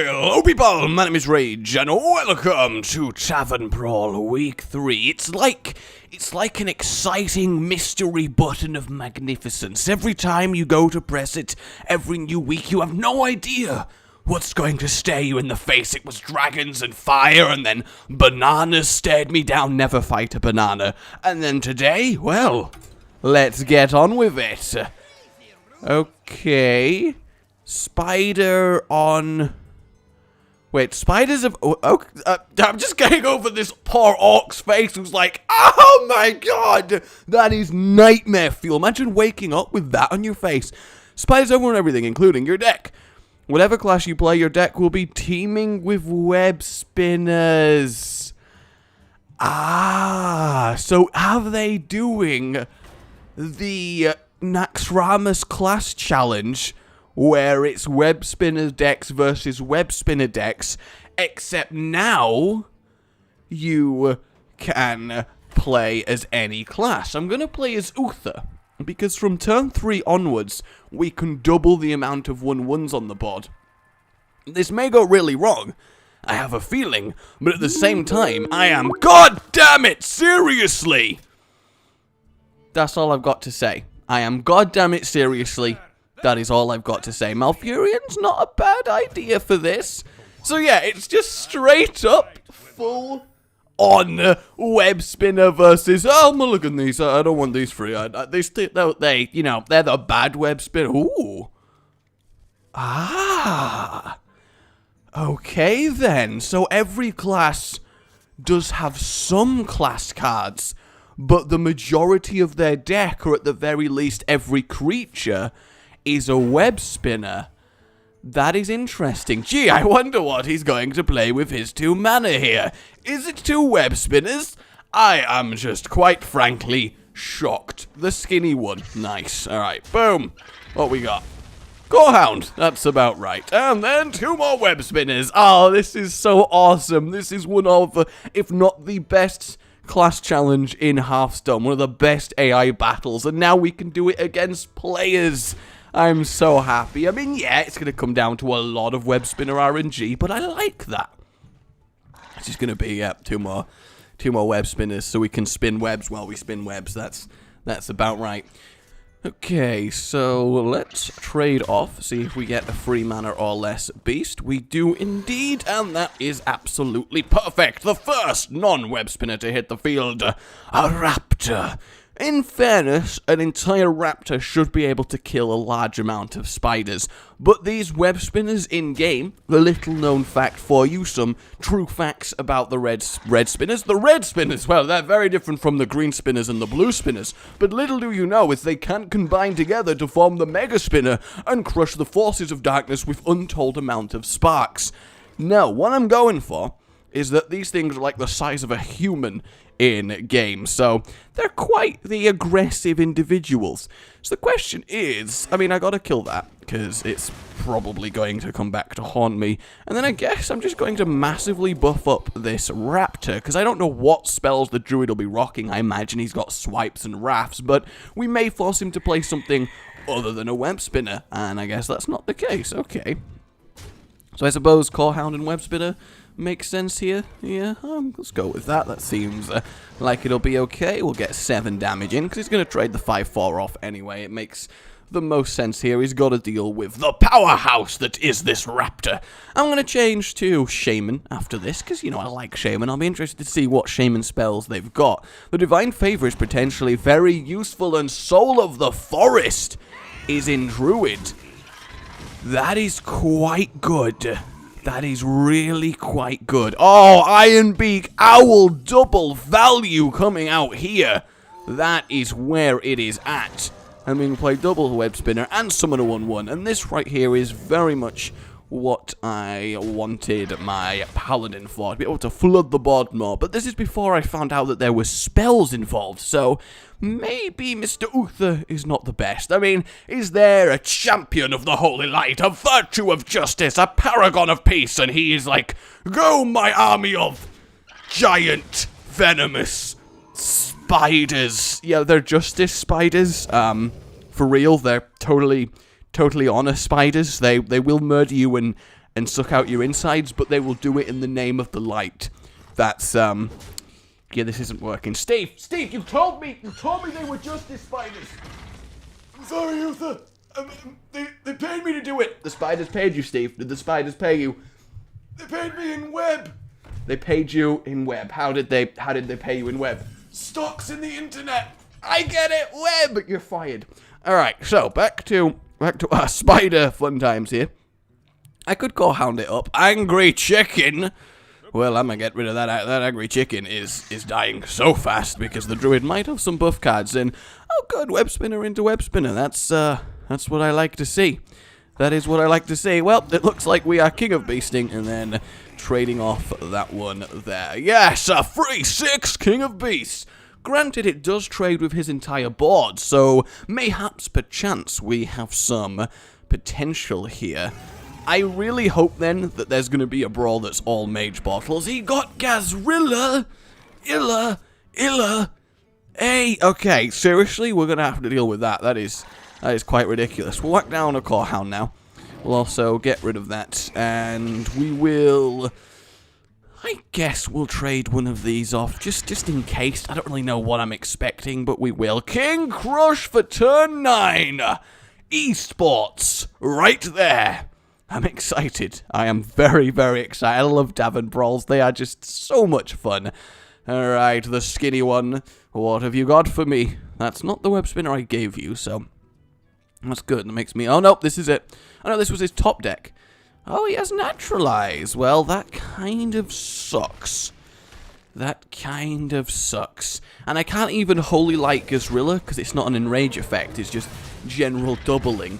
Hello people, my name is Rage, and welcome to Tavern Brawl Week 3. It's like an exciting mystery button of magnificence. Every time you go to press it, every new week, you have no idea what's going to stare you in the face. It was dragons and fire, and then bananas stared me down. Never fight a banana. And then today, well, let's get on with it. Okay. Spider on... Wait, spiders have... I'm just getting over this poor orc's face who's like, oh my god! That is nightmare fuel. Imagine waking up with that on your face. Spiders over everything, including your deck. Whatever class you play, your deck will be teeming with web spinners. Ah, so are they doing the Naxxramas class challenge where it's web spinner decks versus web spinner decks, except now you can play as any class? I'm going to play as Uther, because from turn 3 onwards, we can double the amount of 1/1s on the board. This may go really wrong, I have a feeling, but at the same time, I am... God damn it, seriously! That's all I've got to say. I am goddamn it seriously. That is all I've got to say. Malfurion's not a bad idea for this. So yeah, it's just straight up full on web spinner versus... Oh, look at these. I don't want these free. They, you know, they're the bad web spinner. Ooh. Ah. Okay then. So every class does have some class cards, but the majority of their deck, or at the very least every creature, is a web spinner. That is interesting. Gee, I wonder what he's going to play with his 2 mana here. Is it 2 web spinners? I am just quite frankly shocked. The skinny one. Nice. Alright, boom. What we got? Gorehound. That's about right. And then 2 more web spinners. Oh, this is so awesome. This is one of, if not the best class challenge in Hearthstone. One of the best AI battles. And now we can do it against players. I'm so happy. I mean, yeah, it's going to come down to a lot of web spinner RNG, but I like that. It's just going to be, yeah, two more web spinners so we can spin webs while we spin webs. That's about right. Okay, so let's trade off, see if we get a free mana or less beast. We do indeed, and that is absolutely perfect. The first non-web spinner to hit the field, a raptor. In fairness, an entire raptor should be able to kill a large amount of spiders, but these web spinners in-game, the little known fact for you, some true facts about the red spinners. The red spinners, well, they're very different from the green spinners and the blue spinners, but little do you know is they can combine together to form the mega spinner and crush the forces of darkness with untold amount of sparks. Now, what I'm going for is that these things are like the size of a human in game, so they're quite the aggressive individuals. So the question is, I mean, I gotta kill that, because it's probably going to come back to haunt me, and then I guess I'm just going to massively buff up this raptor, because I don't know what spells the druid will be rocking. I imagine he's got swipes and rafts, but we may force him to play something other than a web spinner, and I guess that's not the case. Okay. So I suppose Corehound and web spinner makes sense here. Yeah, let's go with that. That seems like it'll be okay. We'll get 7 damage in, because he's going to trade the 5/4 off anyway. It makes the most sense here. He's got to deal with the powerhouse that is this raptor. I'm going to change to Shaman after this, because, you know, I like Shaman. I'll be interested to see what Shaman spells they've got. The Divine Favor is potentially very useful, and Soul of the Forest is in Druid. That is quite good. That is really quite good. Oh, Ironbeak Owl double value coming out here. That is where it is at. And we can play double web spinner and summon a 1/1. And this right here is very much what I wanted my paladin for, to be able to flood the board more. But this is before I found out that there were spells involved, so maybe Mr. Uther is not the best. I mean, is there a champion of the holy light, a virtue of justice, a paragon of peace, and he is like, go my army of giant venomous spiders. Yeah, they're justice spiders, for real. They're totally honest spiders. They will murder you and and suck out your insides, but they will do it in the name of the light. That's, yeah, this isn't working. Steve, you told me they were justice spiders. I'm sorry, Uther. They paid me to do it. The spiders paid you, Steve. Did the spiders pay you? They paid me in web. They paid you in web. How did they pay you in web? Stocks in the internet. I get it, web. You're fired. All right, so back to our spider fun times here. I could go hound it up. Angry chicken. Well, I'm gonna get rid of that. That angry chicken is dying so fast because the druid might have some buff cards. And oh, good, web spinner into web spinner. That's what I like to see. That is what I like to see. Well, it looks like we are king of beasting and then trading off that one there. Yes, a 3/6 king of beasts. Granted, it does trade with his entire board, so mayhaps, perchance, we have some potential here. I really hope, then, that there's going to be a brawl that's all mage bottles. He got Gazrilla! Illa! Hey, okay, seriously, we're going to have to deal with that. That is quite ridiculous. We'll whack down a core hound now. We'll also get rid of that, and we will... I guess we'll trade one of these off, just in case. I don't really know what I'm expecting, but we will. King Crush for turn 9! Esports, right there. I'm excited. I am very, very excited. I love Tavern Brawls. They are just so much fun. Alright, the skinny one. What have you got for me? That's not the web spinner I gave you, so... That's good. That makes me... Oh, no, this is it. Oh, no, this was his top deck. Oh, he has Naturalize. Well, that kind of sucks. That kind of sucks. And I can't even Holy Light Gazrilla, because it's not an enrage effect. It's just general doubling.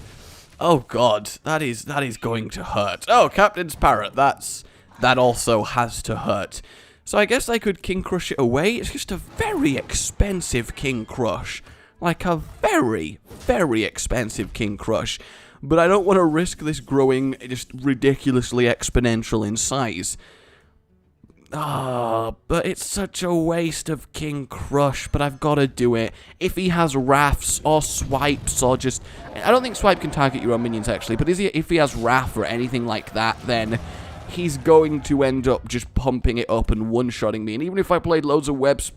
Oh, God. That is going to hurt. Oh, Captain's Parrot. That also has to hurt. So I guess I could King Crush it away. It's just a very expensive King Crush. Like a very, very expensive King Crush. But I don't want to risk this growing just ridiculously exponential in size. Ah, but it's such a waste of King Crush, but I've got to do it. If he has Wraths or Swipes or just... I don't think Swipe can target your own minions, actually, but if he has Wrath or anything like that, then he's going to end up just pumping it up and one-shotting me. And even if I played loads of webs...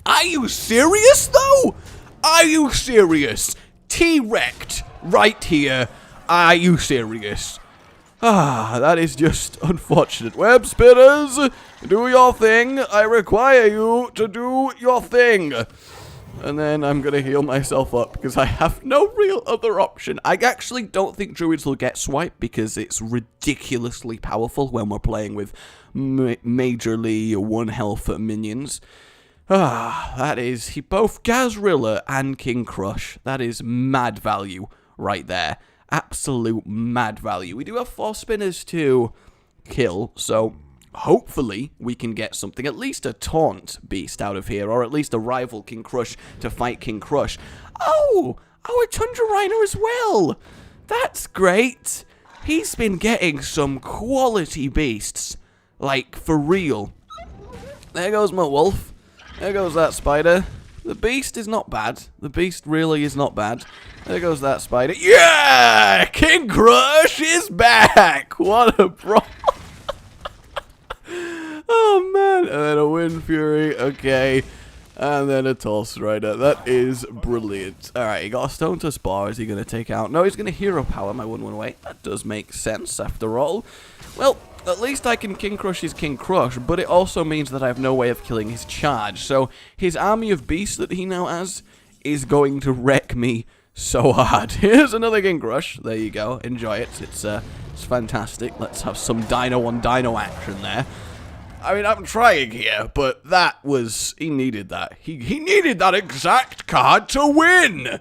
Are you serious, though? Are you serious? T-Wrecked right here. Are you serious? Ah, that is just unfortunate. Web spinners, do your thing. I require you to do your thing. And then I'm going to heal myself up because I have no real other option. I actually don't think druids will get swipe because it's ridiculously powerful when we're playing with majorly 1 health minions. Ah, that is both Gazrilla and King Crush. That is mad value right there. Absolute mad value. We do have 4 spinners to kill, so hopefully we can get something, at least a taunt beast out of here, or at least a rival King Crush to fight King Crush. Oh, a Tundra Rhino as well. That's great. He's been getting some quality beasts, like for real. There goes my wolf. There goes that spider. The beast is not bad. The beast really is not bad. There goes that spider. Yeah! King Crush is back! What a brawl. Oh, man. And then a Wind Fury. Okay. And then a Toss Rider. That is brilliant. Alright, he got a Stone to Spar. Is he going to take out? No, he's going to Hero Power my 1/1 away. That does make sense after all. Well, at least I can King Crush his King Crush, but it also means that I have no way of killing his charge. So his army of beasts that he now has is going to wreck me so hard. Here's another King Crush. There you go. Enjoy it. It's fantastic. Let's have some Dino on Dino action there. I mean, I'm trying here, but that was... He needed that. He needed that exact card to win!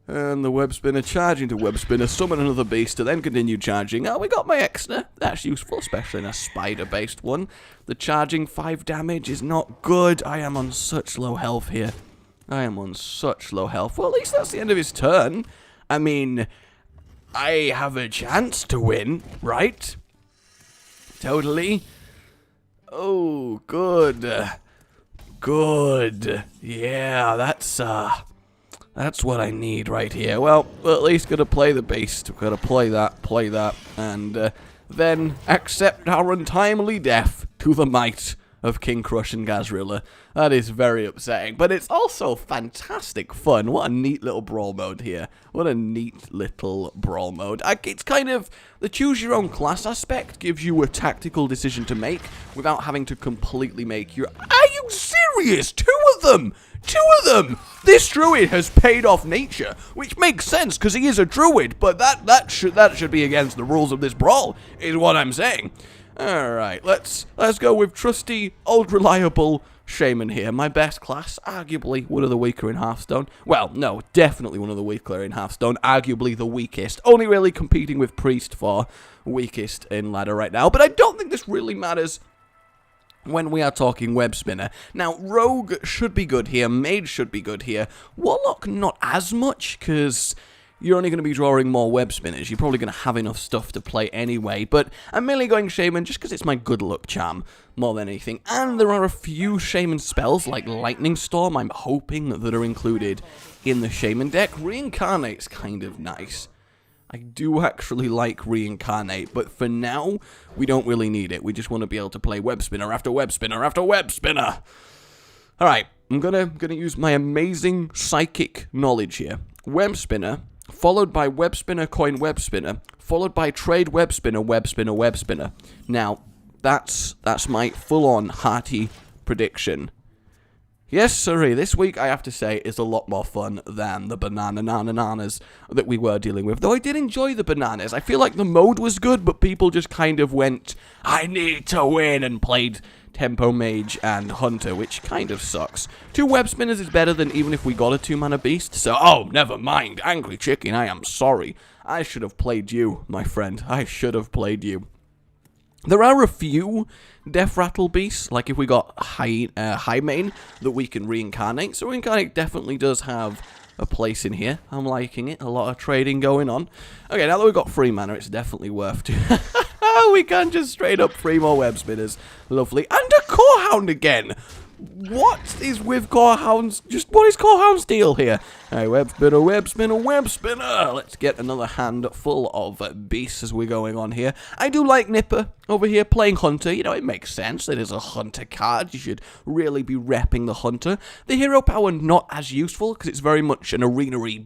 And the web spinner charging to web spinner, summon another beast to then continue charging. Oh, we got my Exner. That's useful, especially in a spider-based one. The charging 5 damage is not good. I am on such low health here. I am on such low health. Well, at least that's the end of his turn. I mean, I have a chance to win, right? Totally. Oh, good. Good. Yeah, That's what I need right here. Well, we're at least gotta play the beast. We've gotta play that, and then accept our untimely death to the might of King Crush and Gazrilla. That is very upsetting, but it's also fantastic fun. What a neat little brawl mode here. What a neat little brawl mode. It's kind of, the choose your own class aspect gives you a tactical decision to make without having to completely make your... Are you serious? Two of them! This druid has paid off nature, which makes sense because he is a druid, but that should be against the rules of this brawl, is what I'm saying. Alright, let's go with trusty, old reliable Shaman here. My best class, arguably one of the weaker in Hearthstone. Well, no, definitely one of the weaker in Hearthstone, arguably the weakest. Only really competing with Priest for weakest in ladder right now, but I don't think this really matters when we are talking web spinner. Now, Rogue should be good here, Mage should be good here, Warlock not as much, because you're only going to be drawing more web spinners. You're probably going to have enough stuff to play anyway, but I'm mainly going Shaman just because it's my good luck charm more than anything. And there are a few Shaman spells like Lightning Storm I'm hoping that are included in the Shaman deck. Reincarnate's kind of nice. I do actually like Reincarnate, but for now, we don't really need it. We just want to be able to play web spinner after web spinner after web spinner. Alright, I'm gonna use my amazing psychic knowledge here. Web spinner, followed by web spinner, coin web spinner, followed by trade web spinner, web spinner, web spinner. Now, that's my full-on hearty prediction. Yes, sirree, this week, I have to say, is a lot more fun than the bananas that we were dealing with. Though I did enjoy the bananas. I feel like the mode was good, but people just kind of went, I need to win, and played Tempo Mage and Hunter, which kind of sucks. 2 web spinners is better than even if we got a 2-mana beast, so, oh, never mind. Angry Chicken, I am sorry. I should have played you, my friend. I should have played you. There are a few Death Rattle beasts, like if we got High Main, that we can reincarnate. So Reincarnate definitely does have a place in here. I'm liking it. A lot of trading going on. Okay, now that we've got free mana, it's definitely worth to... We can just straight up free more web spinners. Lovely. And a Core Hound again! What is with Core Hounds? What is Core Hound's deal here? Hey, web spinner, web spinner, web spinner! Let's get another hand full of beasts as we're going on here. I do like Nipper over here playing Hunter. You know, it makes sense. It is a Hunter card. You should really be repping the Hunter. The hero power not as useful because it's very much an arena-y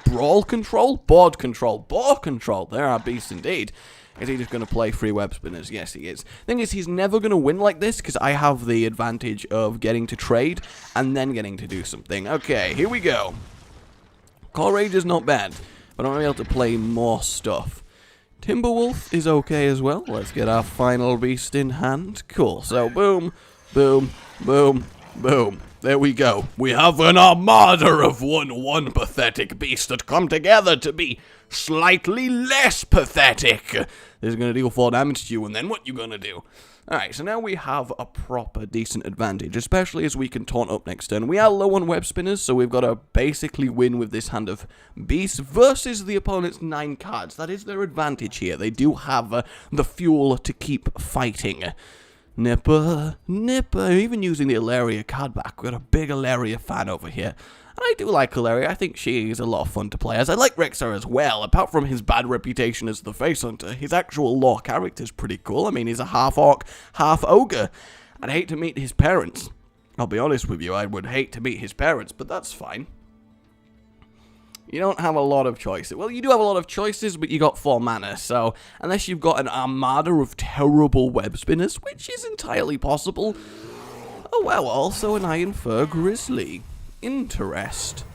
brawl control, board control, ball control. There are beasts indeed. Is he just going to play free web spinners? Yes, he is. Thing is, he's never going to win like this because I have the advantage of getting to trade and then getting to do something. Okay, here we go. Core Rage is not bad, but I'm going to be able to play more stuff. Timberwolf is okay as well. Let's get our final beast in hand. Cool. So, boom, boom, boom, boom. There we go. We have an armada of one pathetic beast that come together to be slightly less pathetic. This is going to deal 4 damage to you, and then what you going to do? Alright, so now we have a proper decent advantage, especially as we can taunt up next turn. We are low on web spinners, so we've got to basically win with this hand of beasts versus the opponent's 9 cards. That is their advantage here. They do have the fuel to keep fighting. Nipper, even using the Ilaria card back. We've got a big Ilaria fan over here. And I do like Ilaria. I think she is a lot of fun to play as. I like Rexar as well. Apart from his bad reputation as the face hunter, his actual lore character is pretty cool. I mean, he's a half orc, half ogre. I'd hate to meet his parents. I'll be honest with you, I would hate to meet his parents, but that's fine. You don't have a lot of choices. Well, you do have a lot of choices, but you got 4 mana, so unless you've got an armada of terrible web spinners, which is entirely possible. Oh well, also an Iron Fur Grizzly. Interest.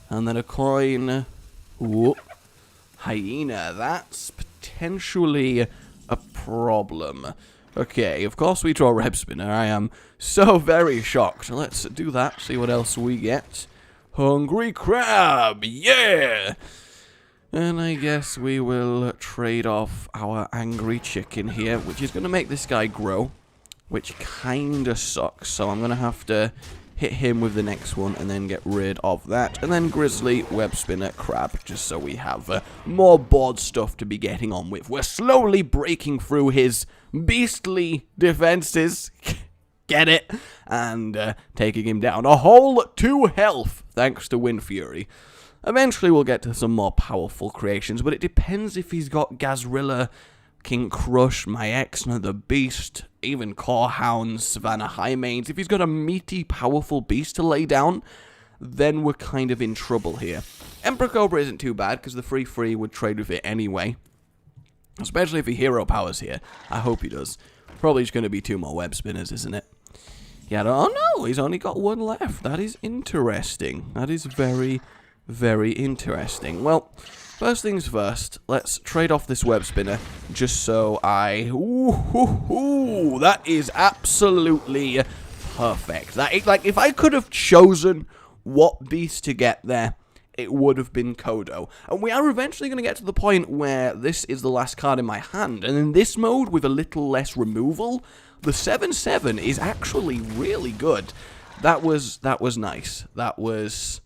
And then a coin. Whoop. Hyena. That's potentially a problem. Okay, of course we draw Web Spinner. I am so very shocked. Let's do that, see what else we get. Hungry Crab, yeah! And I guess we will trade off our Angry Chicken here, which is going to make this guy grow, which kinda sucks. So I'm going to have to hit him with the next one and then get rid of that. And then Grizzly, Web Spinner, Crab, just so we have more board stuff to be getting on with. We're slowly breaking through his beastly defenses. Get it? And taking him down a whole 2 health, thanks to Wind Fury. Eventually we'll get to some more powerful creations, but it depends if he's got Gazrilla, King Crush, my Exner, the Beast, even Core Hounds, Savannah Highmanes. If he's got a meaty, powerful beast to lay down, then we're kind of in trouble here. Emperor Cobra isn't too bad, because the 3/3 would trade with it anyway. Especially if he hero powers here. I hope he does. Probably just going to be 2 more web spinners, isn't it? Yeah, oh no, he's only got 1 left. That is interesting. That is very, very interesting. Well, first things first, let's trade off this web spinner, just so I... Ooh, that is absolutely perfect. That, like, if I could have chosen what beast to get there, it would have been Kodo. And we are eventually going to get to the point where this is the last card in my hand, and in this mode, with a little less removal, the 7/7 is actually really good. That was nice. That was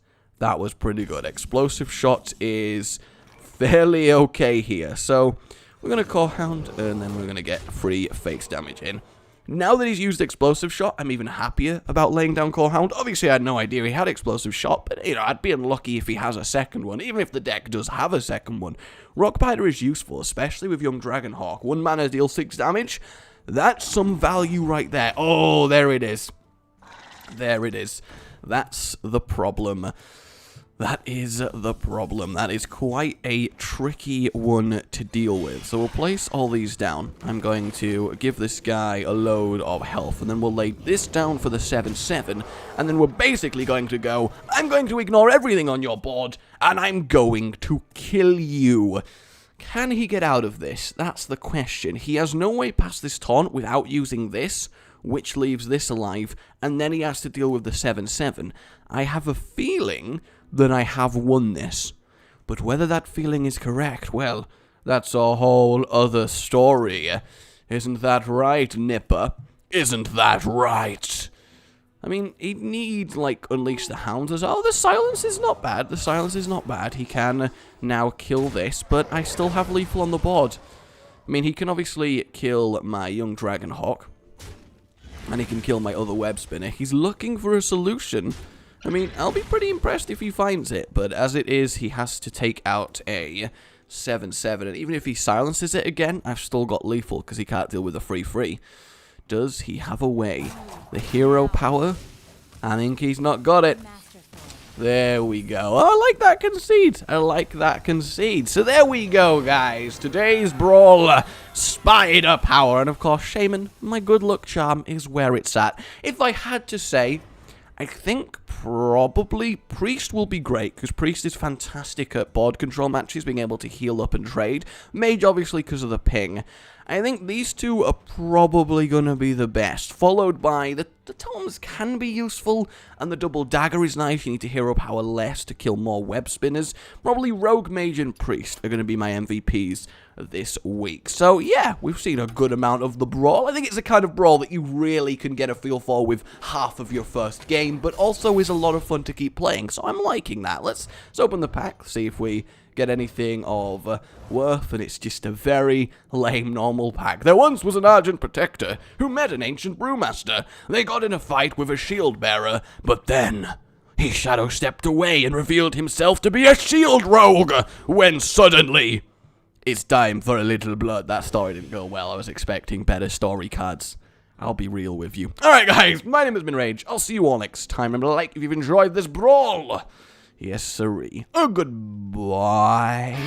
pretty good. Explosive Shot is fairly okay here. So we're going to Core Hound, and then we're going to get free face damage in. Now that he's used Explosive Shot, I'm even happier about laying down Core Hound. Obviously, I had no idea he had Explosive Shot, but, you know, I'd be unlucky if he has a second one, even if the deck does have a second one. Rockbiter is useful, especially with Young Dragonhawk. 1 mana, deal 6 damage. That's some value right there. Oh, there it is. There it is. That's the problem. That is the problem. That is quite a tricky one to deal with. So we'll place all these down. I'm going to give this guy a load of health, and then we'll lay this down for the 7/7, and then we're basically going to go, I'm going to ignore everything on your board, and I'm going to kill you. Can he get out of this? That's the question. He has no way past this taunt without using this, which leaves this alive, and then he has to deal with the 7/7. I have a feeling that I have won this. But whether that feeling is correct, well, that's a whole other story. Isn't that right, Nipper? Isn't that right? I mean, he'd need, like, Unleash the Hounds as well. The silence is not bad. The silence is not bad. He can now kill this, but I still have lethal on the board. I mean, he can obviously kill my Young Dragonhawk, and he can kill my other web spinner. He's looking for a solution. I mean, I'll be pretty impressed if he finds it, but as it is, he has to take out a 7/7, and even if he silences it again, I've still got lethal, because he can't deal with a 3/3. Does he have a way? The hero power? I think he's not got it. There we go. Oh, I like that concede. I like that concede. So there we go, guys. Today's Brawl, Spider Power, and of course, Shaman, my good luck charm, is where it's at. If I had to say, I think probably Priest will be great, because Priest is fantastic at board control matches, being able to heal up and trade. Mage, obviously, because of the ping. I think these two are probably going to be the best, followed by the totems can be useful, and the double dagger is nice. You need to hero power less to kill more web spinners. Probably Rogue, Mage, and Priest are going to be my MVPs this week. So yeah, we've seen a good amount of the Brawl. I think it's a kind of Brawl that you really can get a feel for with half of your first game, but also is a lot of fun to keep playing, so I'm liking that. Let's open the pack, see if we get anything of worth, and it's just a very lame normal pack. There once was an Argent Protector who met an ancient Brewmaster. They got in a fight with a shield bearer, but then he shadow stepped away and revealed himself to be a shield rogue, when suddenly it's time for a little blood. That story didn't go well. I was expecting better story cards. I'll be real with you. Alright guys, my name has been Rage. I'll see you all next time. Remember to like if you've enjoyed this Brawl. Yes, sirree. Goodbye.